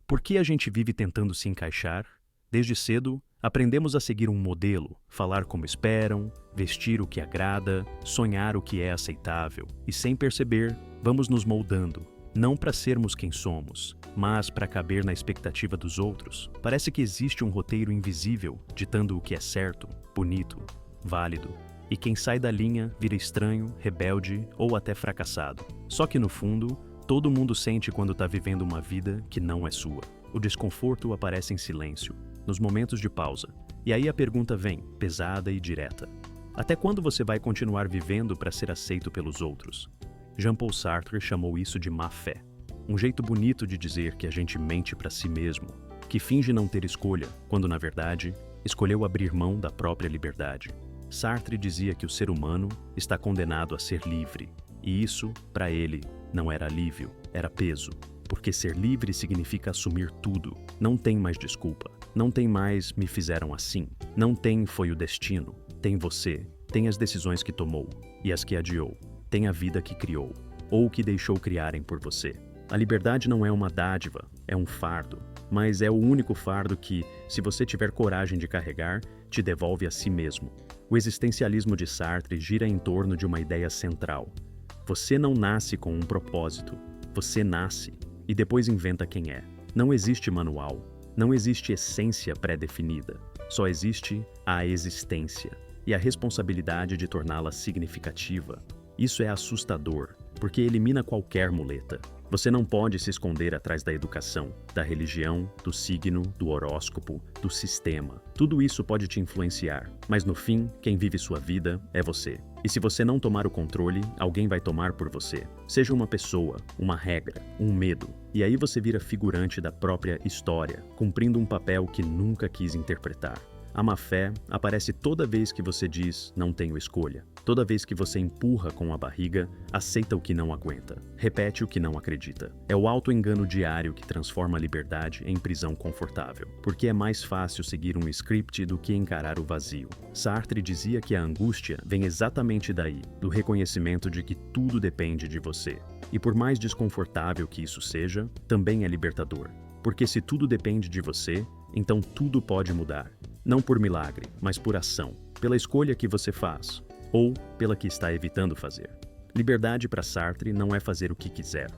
Por que a gente vive tentando se encaixar? Desde cedo, aprendemos a seguir um modelo, falar como esperam, vestir o que agrada, sonhar o que é aceitável. E sem perceber, vamos nos moldando, não para sermos quem somos, mas para caber na expectativa dos outros. Parece que existe um roteiro invisível ditando o que é certo, bonito, válido. E quem sai da linha vira estranho, rebelde ou até fracassado. Só que no fundo, todo mundo sente quando está vivendo uma vida que não é sua. O desconforto aparece em silêncio, nos momentos de pausa. E aí a pergunta vem, pesada e direta. Até quando você vai continuar vivendo para ser aceito pelos outros? Jean-Paul Sartre chamou isso de má fé. Um jeito bonito de dizer que a gente mente para si mesmo, que finge não ter escolha, quando na verdade, escolheu abrir mão da própria liberdade. Sartre dizia que o ser humano está condenado a ser livre, e isso, para ele, não era alívio, era peso. Porque ser livre significa assumir tudo. Não tem mais desculpa. Não tem mais me fizeram assim. Não tem foi o destino. Tem você. Tem as decisões que tomou e as que adiou. Tem a vida que criou ou que deixou criarem por você. A liberdade não é uma dádiva, é um fardo. Mas é o único fardo que, se você tiver coragem de carregar, te devolve a si mesmo. O existencialismo de Sartre gira em torno de uma ideia central. Você não nasce com um propósito. Você nasce e depois inventa quem é. Não existe manual, não existe essência pré-definida. Só existe a existência e a responsabilidade de torná-la significativa. Isso é assustador, porque elimina qualquer muleta. Você não pode se esconder atrás da educação, da religião, do signo, do horóscopo, do sistema. Tudo isso pode te influenciar, mas no fim, quem vive sua vida é você. E se você não tomar o controle, alguém vai tomar por você. Seja uma pessoa, uma regra, um medo. E aí você vira figurante da própria história, cumprindo um papel que nunca quis interpretar. A má-fé aparece toda vez que você diz, não tenho escolha. Toda vez que você empurra com a barriga, aceita o que não aguenta. Repete o que não acredita. É o auto-engano diário que transforma a liberdade em prisão confortável. Porque é mais fácil seguir um script do que encarar o vazio. Sartre dizia que a angústia vem exatamente daí, do reconhecimento de que tudo depende de você. E por mais desconfortável que isso seja, também é libertador. Porque se tudo depende de você, então tudo pode mudar. Não por milagre, mas por ação, pela escolha que você faz, ou pela que está evitando fazer. Liberdade para Sartre não é fazer o que quiser,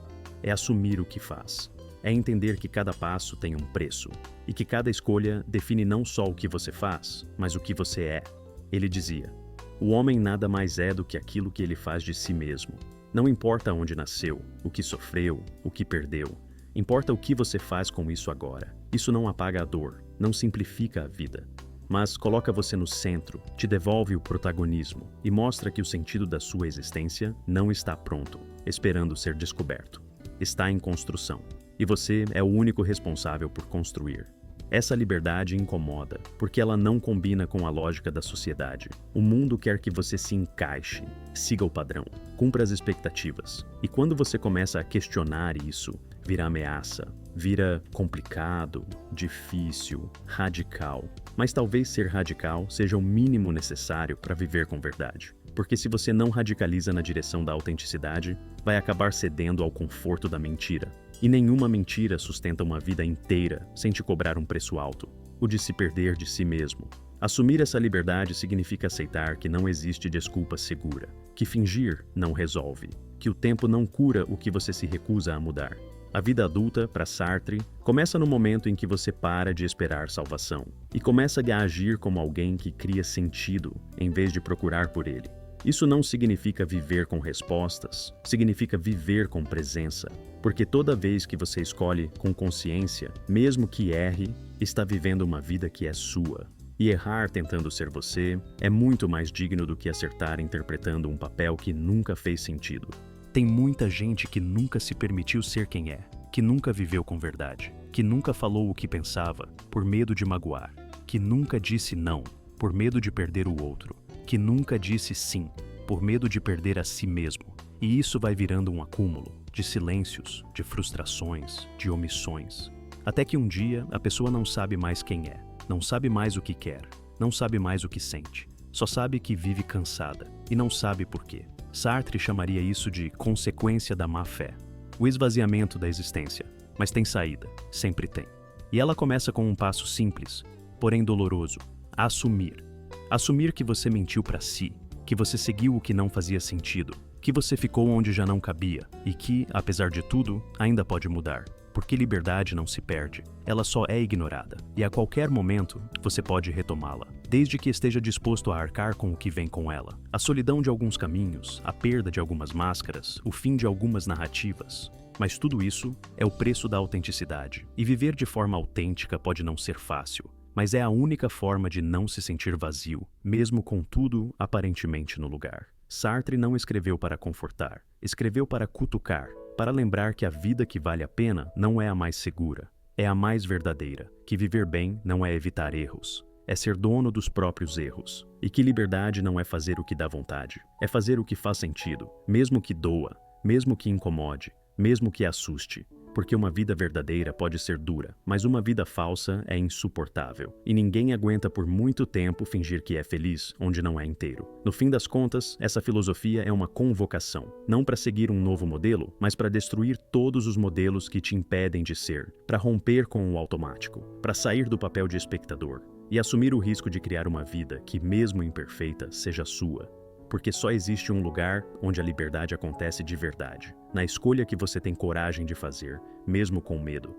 é assumir o que faz. É entender que cada passo tem um preço, e que cada escolha define não só o que você faz, mas o que você é. Ele dizia, o homem nada mais é do que aquilo que ele faz de si mesmo. Não importa onde nasceu, o que sofreu, o que perdeu. Importa o que você faz com isso agora. Isso não apaga a dor, não simplifica a vida, mas coloca você no centro, te devolve o protagonismo e mostra que o sentido da sua existência não está pronto, esperando ser descoberto. Está em construção, e você é o único responsável por construir. Essa liberdade incomoda, porque ela não combina com a lógica da sociedade. O mundo quer que você se encaixe, siga o padrão, cumpra as expectativas. E quando você começa a questionar isso, vira ameaça, vira complicado, difícil, radical. Mas talvez ser radical seja o mínimo necessário para viver com verdade. Porque se você não radicaliza na direção da autenticidade, vai acabar cedendo ao conforto da mentira. E nenhuma mentira sustenta uma vida inteira sem te cobrar um preço alto, o de se perder de si mesmo. Assumir essa liberdade significa aceitar que não existe desculpa segura, que fingir não resolve, que o tempo não cura o que você se recusa a mudar. A vida adulta, para Sartre, começa no momento em que você para de esperar salvação e começa a agir como alguém que cria sentido em vez de procurar por ele. Isso não significa viver com respostas, significa viver com presença, porque toda vez que você escolhe com consciência, mesmo que erre, está vivendo uma vida que é sua. E errar tentando ser você é muito mais digno do que acertar interpretando um papel que nunca fez sentido. Tem muita gente que nunca se permitiu ser quem é, que nunca viveu com verdade, que nunca falou o que pensava por medo de magoar, que nunca disse não por medo de perder o outro, que nunca disse sim por medo de perder a si mesmo. E isso vai virando um acúmulo de silêncios, de frustrações, de omissões. Até que um dia a pessoa não sabe mais quem é, não sabe mais o que quer, não sabe mais o que sente, só sabe que vive cansada e não sabe por quê. Sartre chamaria isso de consequência da má-fé, o esvaziamento da existência. mas tem saída, sempre tem. E ela começa com um passo simples, porém doloroso: assumir. Assumir que você mentiu para si, que você seguiu o que não fazia sentido, que você ficou onde já não cabia e que, apesar de tudo, ainda pode mudar. Porque liberdade não se perde, ela só é ignorada, e a qualquer momento você pode retomá-la, desde que esteja disposto a arcar com o que vem com ela. A solidão de alguns caminhos, a perda de algumas máscaras, o fim de algumas narrativas. Mas tudo isso é o preço da autenticidade, e viver de forma autêntica pode não ser fácil, mas é a única forma de não se sentir vazio, mesmo com tudo aparentemente no lugar. Sartre não escreveu para confortar, escreveu para cutucar, para lembrar que a vida que vale a pena não é a mais segura, é a mais verdadeira, que viver bem não é evitar erros, é ser dono dos próprios erros, e que liberdade não é fazer o que dá vontade, é fazer o que faz sentido, mesmo que doa, mesmo que incomode, mesmo que assuste. Porque uma vida verdadeira pode ser dura, mas uma vida falsa é insuportável. E ninguém aguenta por muito tempo fingir que é feliz onde não é inteiro. No fim das contas, essa filosofia é uma convocação, não para seguir um novo modelo, mas para destruir todos os modelos que te impedem de ser, para romper com o automático, para sair do papel de espectador e assumir o risco de criar uma vida que, mesmo imperfeita, seja sua. Porque só existe um lugar onde a liberdade acontece de verdade, na escolha que você tem coragem de fazer, mesmo com medo.